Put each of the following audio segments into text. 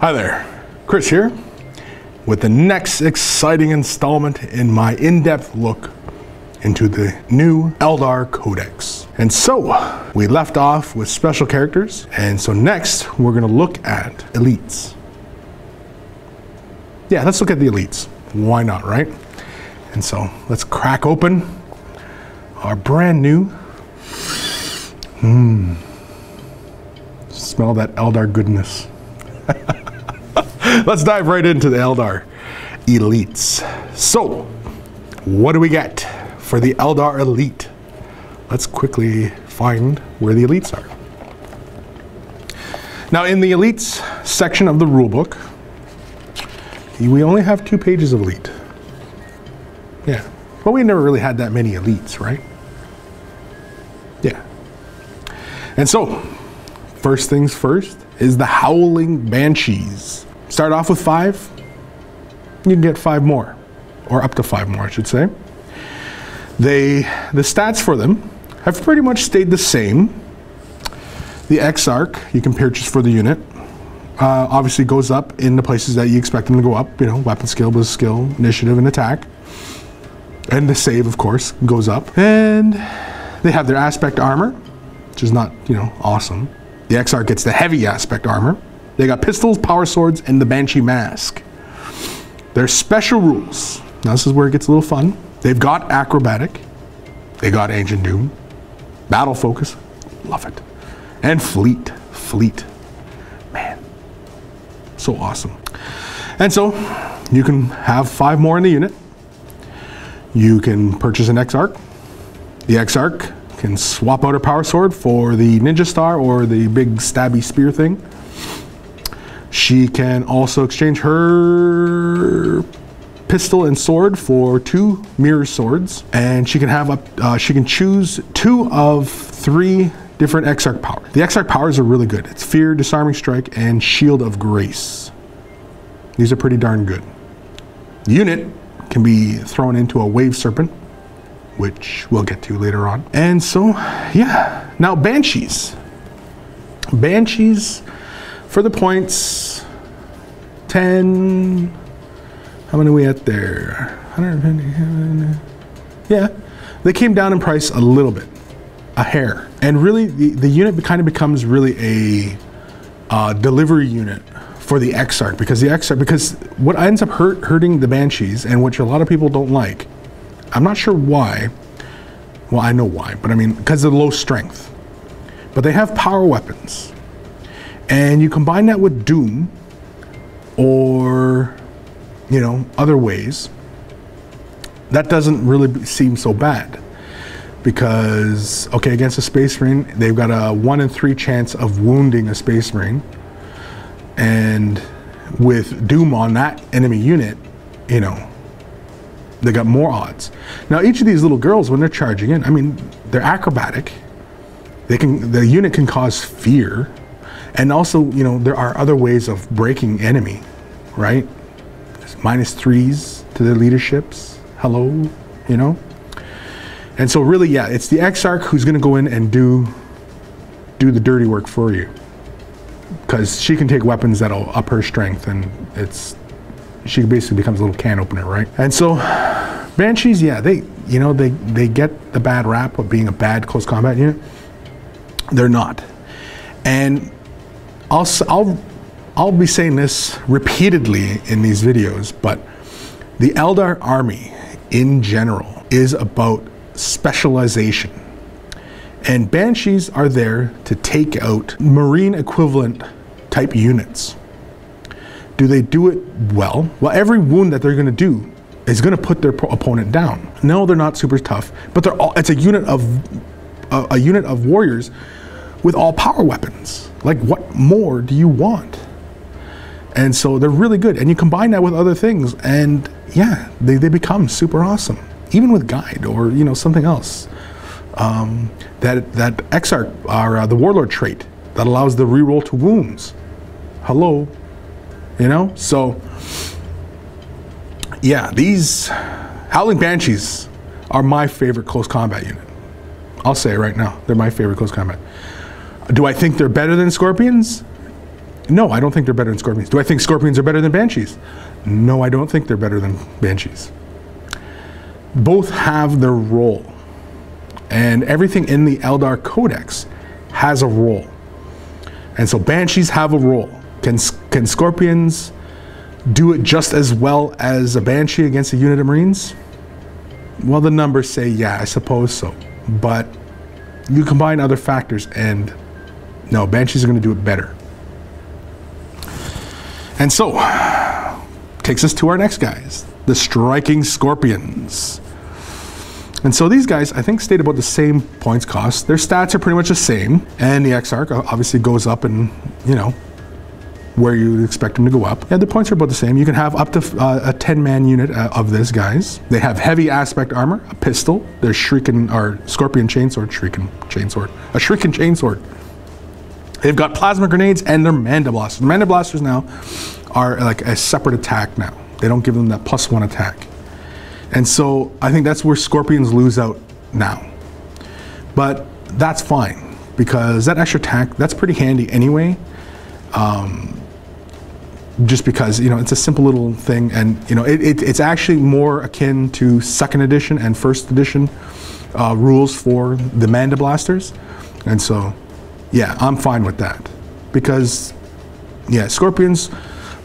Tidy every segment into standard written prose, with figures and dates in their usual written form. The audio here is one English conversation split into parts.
Hi there, Chris here with the next exciting installment in my in-depth look into the new Eldar Codex. And so we left off with special characters, and so next we're going to look at elites. Yeah, let's look at the elites. Why not, right? And so let's crack open our brand new smell that Eldar goodness. Let's dive right into the Eldar elites. So, what do we get for the Eldar elite? Let's quickly find where the elites are. Now, in the elites section of the rulebook, we only have 2 pages of elite. Yeah, but we never really had that many elites, right? Yeah. And so, first things first is the Howling Banshees. Start off with 5, you can get 5 more, or up to 5 more, I should say. The stats for them have pretty much stayed the same. The Exarch you can purchase for the unit obviously goes up in the places that you expect them to go up, you know, weapon skill, with skill, initiative, and attack. And the save, of course, goes up. And they have their aspect armor, which is not, you know, awesome. The Exarch gets the heavy aspect armor. They got pistols, power swords, and the Banshee mask. Their special rules. Now this is where it gets a little fun. They've got acrobatic. They got ancient doom. Battle focus. Love it. And fleet. Fleet. Man. So awesome. And so you can have 5 more in the unit. You can purchase an Exarch. The Exarch can swap out her power sword for the ninja star or the big stabby spear thing. She can also exchange her pistol and sword for 2 mirror swords, and she can have she can choose 2 of 3 different Exarch powers. The Exarch powers are really good. It's Fear, Disarming Strike, and Shield of Grace. These are pretty darn good. The unit can be thrown into a Wave Serpent, which we'll get to later on. And so, yeah. Now, Banshees. Banshees, for the points, 10, how many are we at there? 150, yeah. They came down in price a little bit, a hair. And really, the unit kind of becomes really a delivery unit for the Exarch, because what ends up hurting the Banshees, and which a lot of people don't like, I'm not sure why. Well, I know why, but I mean, because of the low strength. But they have power weapons. And you combine that with Doom, or, you know, other ways, that doesn't really seem so bad. Because, okay, against a Space Marine, they've got a 1 in 3 chance of wounding a Space Marine. And with Doom on that enemy unit, you know, they got more odds. Now, each of these little girls, when they're charging in, I mean, they're acrobatic. The unit can cause fear. And also, you know, there are other ways of breaking enemy, right? There's -3s to their leaderships. Hello, you know? And so really, yeah, it's the Exarch who's going to go in and do the dirty work for you. Because she can take weapons that'll up her strength, and she basically becomes a little can opener, right? And so Banshees, yeah, they get the bad rap of being a bad close combat unit. They're not. And I'll be saying this repeatedly in these videos, but the Eldar army in general is about specialization. And Banshees are there to take out Marine equivalent type units. Do they do it well? Well, every wound that they're going to do is going to put their opponent down. No, they're not super tough, but it's a unit of warriors with all power weapons. Like, what more do you want? And so they're really good. And you combine that with other things, and yeah, they become super awesome. Even with Guide or, you know, something else. That Exarch, or the Warlord trait that allows the reroll to wounds. Hello, you know? So, yeah, these Howling Banshees are my favorite close combat unit. I'll say it right now, they're my favorite close combat. Do I think they're better than Scorpions? No, I don't think they're better than Scorpions. Do I think Scorpions are better than Banshees? No, I don't think they're better than Banshees. Both have their role. And everything in the Eldar Codex has a role. And so Banshees have a role. Can Scorpions do it just as well as a Banshee against a unit of Marines? Well, the numbers say yeah, I suppose so. But you combine other factors and no, Banshees are going to do it better. And so, takes us to our next guys, the Striking Scorpions. And so these guys, I think, stayed about the same points cost. Their stats are pretty much the same, and the Exarch obviously goes up and, you know, where you expect them to go up. Yeah, the points are about the same. You can have up to a 10-man unit of this, guys. They have heavy aspect armor, a pistol, their Shrieking Chainsword. They've got plasma grenades and their Manda Blasters. The Manda Blasters now are like a separate attack now. They don't give them that +1 attack. And so I think that's where Scorpions lose out now. But that's fine, because that extra attack, that's pretty handy anyway. Just because, you know, it's a simple little thing, and, you know, it's actually more akin to 2nd edition and 1st edition rules for the Manda Blasters. And so, yeah, I'm fine with that. Because, yeah, Scorpions...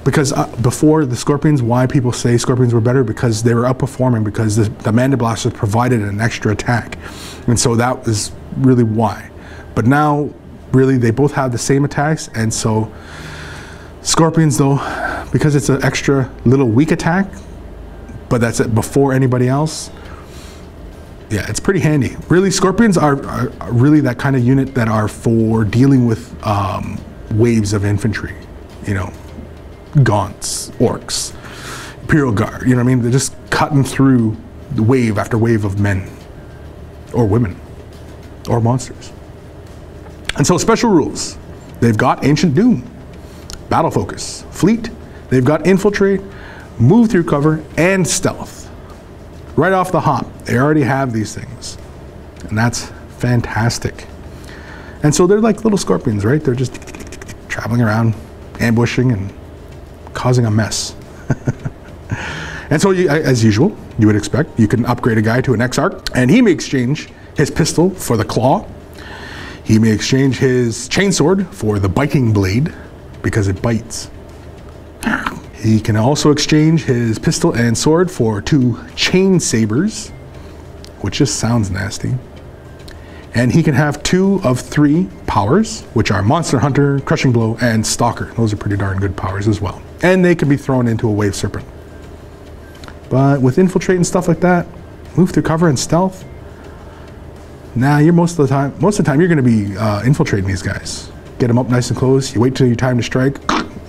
Because before the Scorpions, why people say Scorpions were better? Because they were outperforming, because the Manda Blasters provided an extra attack. And so that was really why. But now, really, they both have the same attacks. And so Scorpions, though, because it's an extra little weak attack, but that's it before anybody else, yeah, it's pretty handy. Really, Scorpions are really that kind of unit that are for dealing with waves of infantry, you know. Gaunts, Orcs, Imperial Guard, you know what I mean? They're just cutting through the wave after wave of men, or women, or monsters. And so special rules. They've got Ancient Doom, Battle Focus, Fleet, they've got Infiltrate, Move Through Cover, and Stealth. Right off the hop, they already have these things. And that's fantastic. And so they're like little Scorpions, right? They're just traveling around, ambushing, and causing a mess. And so, as usual, you would expect, you can upgrade a guy to an Exarch, and he may exchange his pistol for the Claw. He may exchange his Chainsword for the Biting Blade, because it bites. He can also exchange his pistol and sword for 2 Chain Sabers, which just sounds nasty. And he can have 2 of 3 powers, which are Monster Hunter, Crushing Blow, and Stalker. Those are pretty darn good powers as well. And they can be thrown into a Wave Serpent. But with Infiltrate and stuff like that, Move Through Cover and Stealth, nah, you're most of the time you're going to be infiltrating these guys. Get them up nice and close, you wait till your time to strike,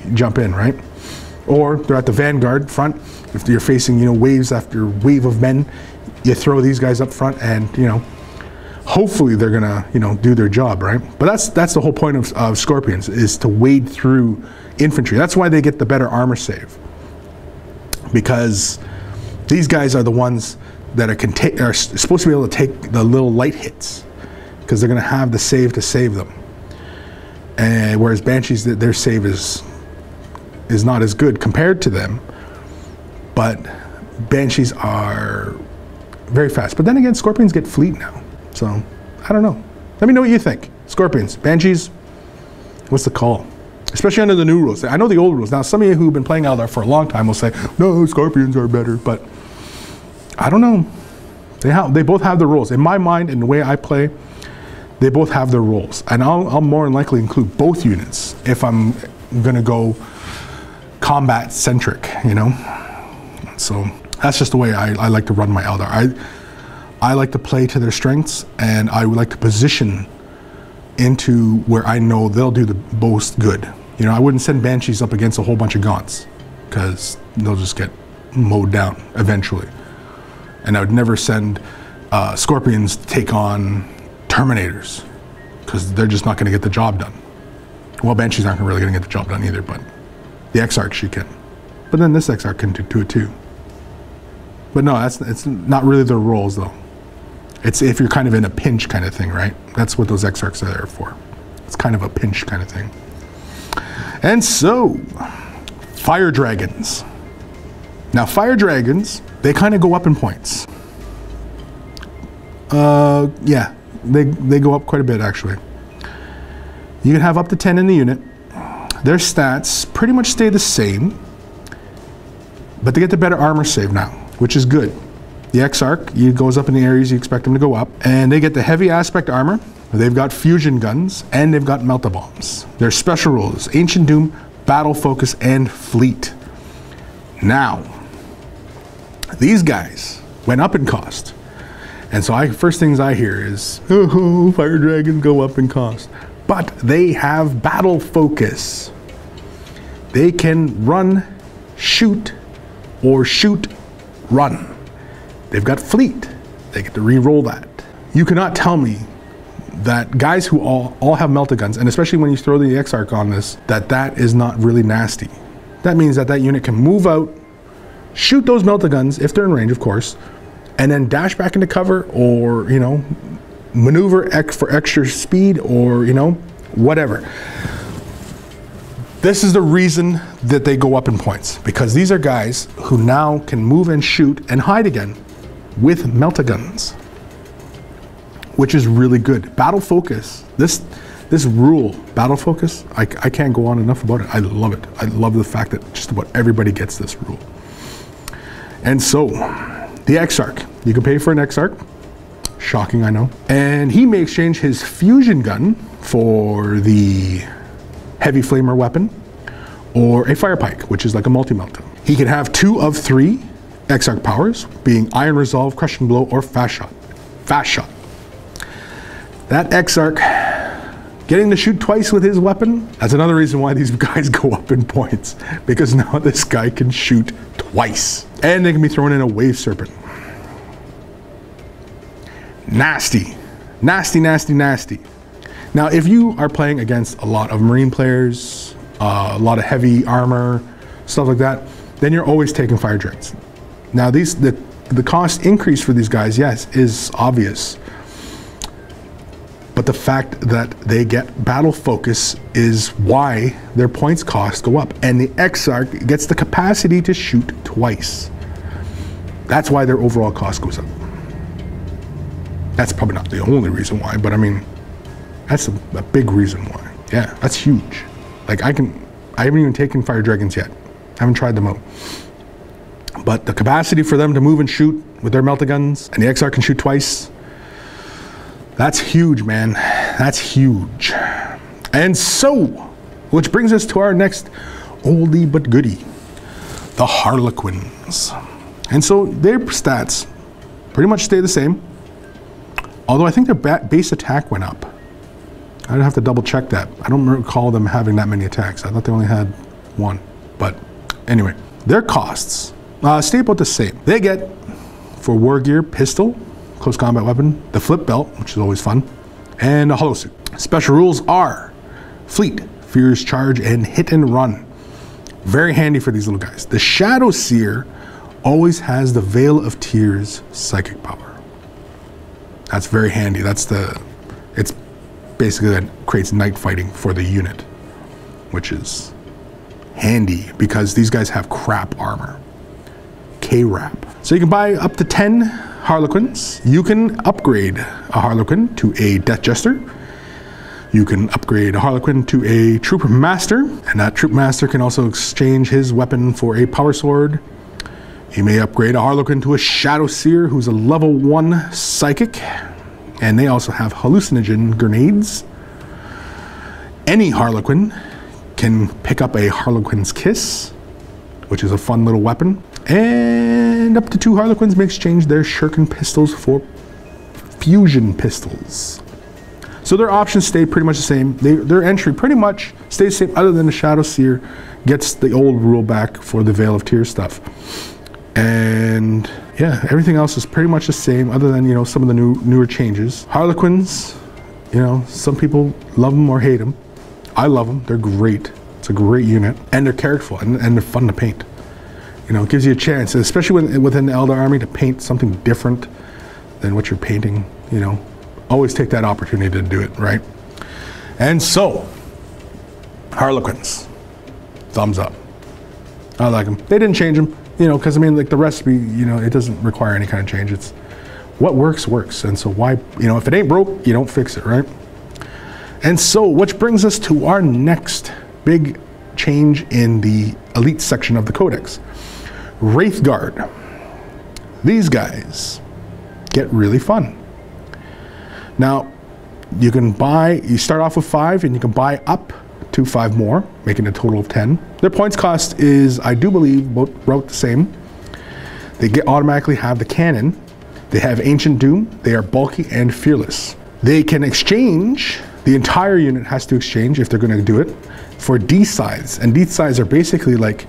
you jump in, right? Or they're at the vanguard front. If you're facing, you know, waves after wave of men, you throw these guys up front and, you know, hopefully they're gonna, you know, do their job, right? But that's the whole point of Scorpions, is to wade through infantry. That's why they get the better armor save, because these guys are the ones that are supposed to be able to take the little light hits, because they're gonna have the save to save them. And whereas Banshees, their save is not as good compared to them, but Banshees are very fast. But then again, Scorpions get fleet now. So, I don't know. Let me know what you think. Scorpions, Banshees, what's the call? Especially under the new rules. I know the old rules. Now, some of you who've been playing Eldar for a long time will say, no, Scorpions are better, but I don't know. They both have their roles. In my mind, in the way I play, they both have their roles. And I'll more than likely include both units if I'm gonna go combat-centric, you know? So, that's just the way I like to run my Eldar. I like to play to their strengths, and I would like to position into where I know they'll do the most good. You know, I wouldn't send Banshees up against a whole bunch of Gaunts, because they'll just get mowed down eventually. And I would never send Scorpions to take on Terminators, because they're just not going to get the job done. Well, Banshees aren't really going to get the job done either, but the Exarch she can. But then this Exarch can do it too. But no, it's not really their roles though. It's if you're kind of in a pinch kind of thing, right? That's what those Exarchs are there for. It's kind of a pinch kind of thing. And so, fire dragons. Now, fire dragons, they kind of go up in points. Yeah, they go up quite a bit, actually. You can have up to 10 in the unit. Their stats pretty much stay the same, but they get the better armor save now, which is good. The Exarch, he goes up in the areas you expect him to go up, and they get the heavy aspect armor. They've got fusion guns, and they've got melta-bombs. Their special rules: Ancient Doom, Battle Focus, and Fleet. Now, these guys went up in cost. And so first things I hear is, oh, fire dragons go up in cost. But they have battle focus. They can run, shoot, or shoot, run. They've got fleet. They get to re-roll that. You cannot tell me that guys who all have melta guns, and especially when you throw the Exarch on this, that is not really nasty. That means that unit can move out, shoot those melta guns, if they're in range, of course, and then dash back into cover, or, you know, maneuver for extra speed, or, you know, whatever. This is the reason that they go up in points, because these are guys who now can move and shoot and hide again with melta guns, which is really good. Battle focus, this rule, battle focus, I can't go on enough about it. I love it. I love the fact that just about everybody gets this rule. And so, the Exarch, you can pay for an Exarch. Shocking, I know. And he may exchange his fusion gun for the heavy flamer weapon, or a fire pike, which is like a multi-melta. He can have 2 of 3 Exarch powers, being Iron Resolve, Crushing Blow, or Fast Shot. Fast Shot. That Exarch, getting to shoot twice with his weapon, that's another reason why these guys go up in points, because now this guy can shoot twice. And they can be thrown in a Wave Serpent. Nasty. Nasty, nasty, nasty. Now, if you are playing against a lot of Marine players, a lot of heavy armor, stuff like that, then you're always taking fire dragons. Now, the cost increase for these guys, yes, is obvious. But the fact that they get battle focus is why their points cost go up. And the Exarch gets the capacity to shoot twice. That's why their overall cost goes up. That's probably not the only reason why, but I mean, that's a big reason why. Yeah, that's huge. Like I haven't even taken fire dragons yet. I haven't tried them out. But the capacity for them to move and shoot with their melta guns, and the Exarch can shoot twice, that's huge, man. That's huge. And so, which brings us to our next oldie but goodie, the Harlequins. And so their stats pretty much stay the same, although I think their base attack went up. I'd have to double check that. I don't recall them having that many attacks. I thought they only had 1. But anyway, their costs stay about the same. They get, for war gear, pistol, close combat weapon, the flip belt, which is always fun, and a hollow suit. Special rules are fleet, fierce charge, and hit and run. Very handy for these little guys. The Shadow Seer always has the Veil of Tears psychic power. That's very handy. It's basically that creates night fighting for the unit, which is handy because these guys have crap armor. K-Rap. So you can buy up to 10 Harlequins. You can upgrade a Harlequin to a Death Jester. You can upgrade a Harlequin to a Troop Master, and that Troop Master can also exchange his weapon for a Power Sword. You may upgrade a Harlequin to a Shadow Seer, who's a level 1 Psychic, and they also have hallucinogen grenades. Any Harlequin can pick up a Harlequin's Kiss, which is a fun little weapon. And up to 2 Harlequins may exchange their Shuriken pistols for fusion pistols. So their options stay pretty much the same. Their entry pretty much stays the same, other than the Shadow Seer gets the old rule back for the Veil of Tears stuff. And yeah, everything else is pretty much the same, other than, you know, some of the newer changes. Harlequins, you know, some people love them or hate them. I love them. They're great. It's a great unit, and they're characterful, and they're fun to paint. You know, it gives you a chance, especially within the Eldar army, to paint something different than what you're painting. You know, always take that opportunity to do it, right? And so, Harlequins. thumbs up. I like them. They didn't change them, you know, because I mean, like the recipe, you know, it doesn't require any kind of change. It's what works, works. And so why, you know, if it ain't broke, you don't fix it, right? And so, which brings us to our next big change in the elite section of the Codex. Wraithguard. These guys get really fun. Now, you can buy, you start off with 5 and you can buy up to 5 more, making a total of 10. Their points cost is, I do believe, about the same. They automatically have the cannon. They have Ancient Doom. They are bulky and fearless. They can exchange, the entire unit has to exchange if they're going to do it, for D-sides. And D-sides are basically like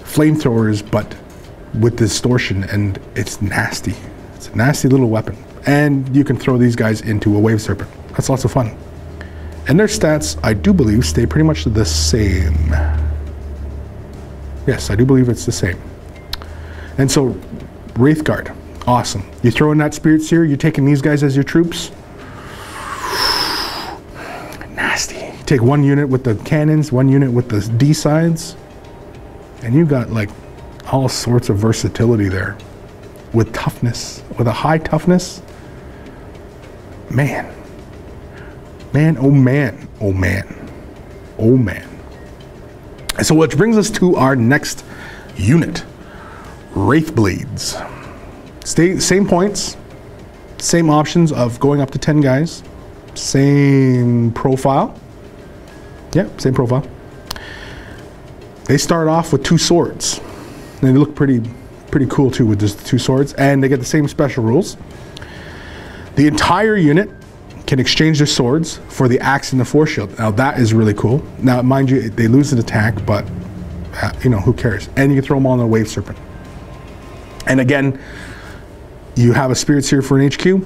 flamethrowers, but with distortion, and it's nasty. It's a nasty little weapon. And you can throw these guys into a Wave Serpent. That's lots of fun. And their stats, I do believe, stay pretty much the same. Yes, I do believe it's the same. And so, Wraithguard, awesome. You throw in that Spirit Seer, you're taking these guys as your troops. Nasty. Take 1 unit with the cannons, 1 unit with the D-sides, and you got like all sorts of versatility there. With toughness, with a high toughness. Man. Man, oh man, oh man, oh man. And so which brings us to our next unit, Wraithblades. Same points, same options of going up to 10 guys, same profile. Yeah, same profile. They start off with 2 swords. And they look pretty cool too with just 2 swords, and they get the same special rules. The entire unit can exchange their swords for the axe and the force shield. Now that is really cool. Now mind you, they lose an attack, but you know, who cares? And you can throw them on a Wave Serpent. And again, you have a Spirit Seer for an HQ,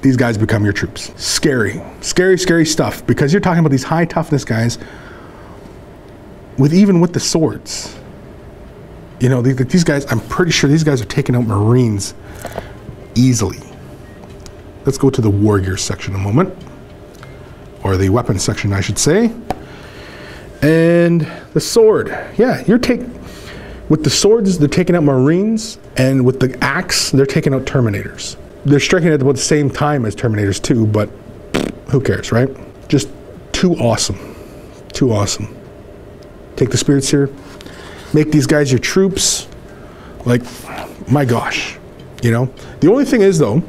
these guys become your troops. Scary, scary, scary stuff, because you're talking about these high toughness guys with even with the swords. You know, these guys, I'm pretty sure these guys are taking out Marines easily. Let's go to the War Gear section in a moment. Or the weapons section, I should say. And the sword. Yeah, with the swords, they're taking out Marines. And with the axe, they're taking out Terminators. They're striking at about the same time as Terminators too, but who cares, right? Just too awesome. Too awesome. Take the Spirit Seer. Make these guys your troops. Like, my gosh. You know? The only thing is, though,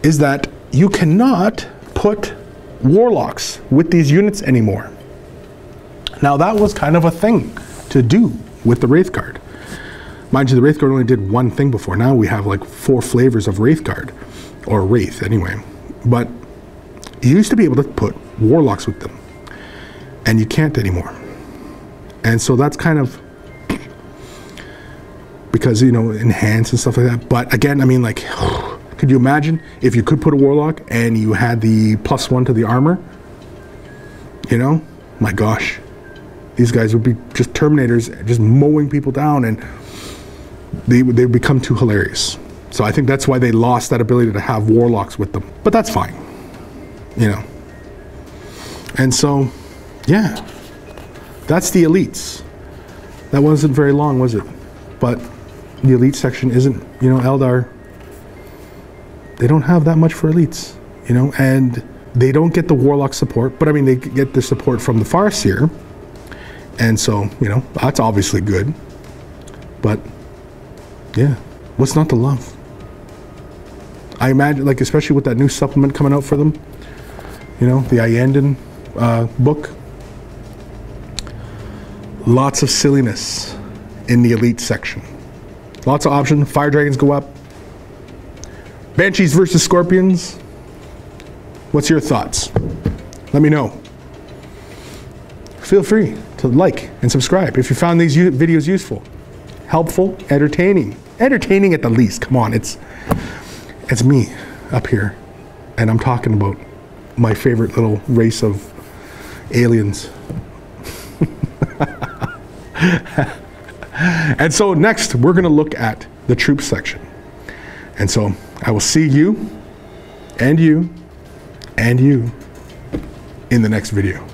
is that you cannot put Warlocks with these units anymore. Now, that was kind of a thing to do with the Wraithguard. Mind you, the Wraithguard only did one thing before. Now we have like 4 flavors of Wraithguard. Or Wraith, anyway. But you used to be able to put Warlocks with them. And you can't anymore. And so that's kind of... because, you know, enhance and stuff like that. But again, I mean, like, could you imagine if you could put a Warlock and you had the +1 to the armor? You know? My gosh. These guys would be just Terminators, just mowing people down, and they become too hilarious. So I think that's why they lost that ability to have Warlocks with them. But that's fine. You know? And so, yeah. That's the elites. That wasn't very long, was it? But the elite section isn't, you know, Eldar, they don't have that much for elites, you know, and they don't get the Warlock support, but I mean, they get the support from the Farseer, and so, you know, that's obviously good, but yeah, what's not to love? I imagine, like, especially with that new supplement coming out for them, you know, the Iyanden book, lots of silliness in the elite section. Lots of options. Fire Dragons go up. Banshees versus Scorpions. What's your thoughts? Let me know. Feel free to like and subscribe if you found these videos useful, helpful, entertaining. Entertaining at the least. Come on, it's me up here, and I'm talking about my favorite little race of aliens. And so next, we're going to look at the troops section. And so I will see you and you and you in the next video.